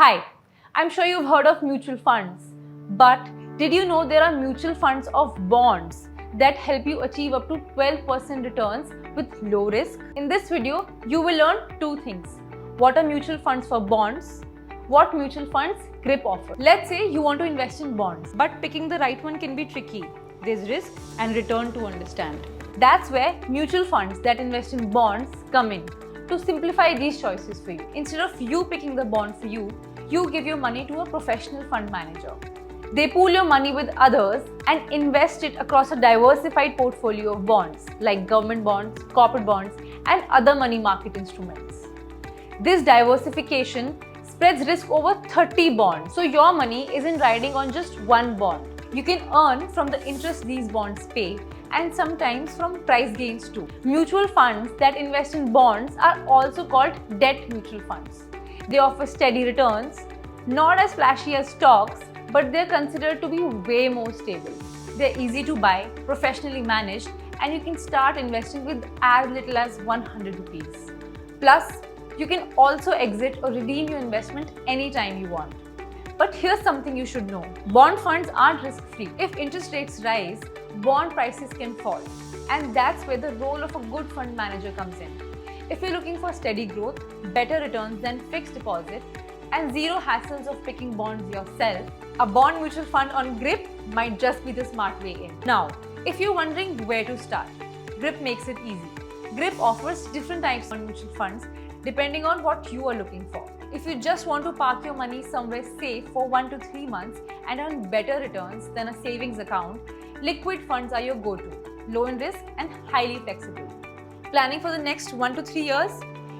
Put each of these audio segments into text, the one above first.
Hi, I'm sure you've heard of mutual funds, but did you know there are mutual funds of bonds that help you achieve up to 12% returns with low risk? In this video, you will learn two things. What are mutual funds for bonds? What mutual funds GRIP offer? Let's say you want to invest in bonds, but picking the right one can be tricky. There's risk and return to understand. That's where mutual funds that invest in bonds come in. To simplify these choices for you, instead of you picking the bond for you, you give your money to a professional fund manager. They pool your money with others and invest it across a diversified portfolio of bonds like government bonds, corporate bonds, and other money market instruments. This diversification spreads risk over 30 bonds, so your money isn't riding on just one bond. You can earn from the interest these bonds pay and sometimes from price gains too. Mutual funds that invest in bonds are also called debt mutual funds. They offer steady returns, not as flashy as stocks, but they're considered to be way more stable. They're easy to buy, professionally managed, and you can start investing with as little as 100 rupees. Plus, you can also exit or redeem your investment anytime you want. But here's something you should know. Bond funds aren't risk-free. If interest rates rise, bond prices can fall. And that's where the role of a good fund manager comes in. If you're looking for steady growth, better returns than fixed deposit, and zero hassles of picking bonds yourself, a bond mutual fund on GRIP might just be the smart way in. Now, if you're wondering where to start, GRIP makes it easy. GRIP offers different types of mutual funds depending on what you are looking for. If you just want to park your money somewhere safe for 1 to 3 months and earn better returns than a savings account, liquid funds are your go-to, low in risk and highly flexible. Planning for the next 1 to 3 years?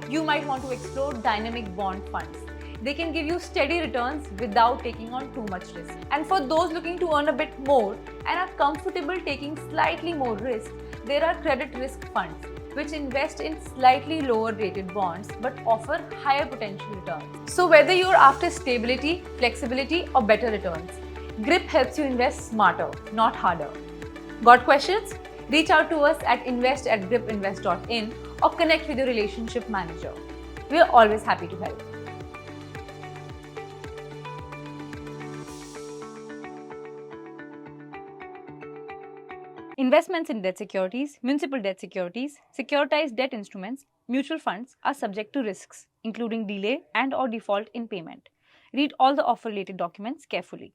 You might want to explore dynamic bond funds. They can give you steady returns without taking on too much risk. And for those looking to earn a bit more and are comfortable taking slightly more risk, there are credit risk funds, which invest in slightly lower rated bonds but offer higher potential returns. So whether you're after stability, flexibility, or better returns, GRIP helps you invest smarter, not harder. Got questions? Reach out to us at invest@gripinvest.in or connect with your relationship manager. We are always happy to help. Investments in debt securities, municipal debt securities, securitized debt instruments, mutual funds are subject to risks, including delay and/or default in payment. Read all the offer-related documents carefully.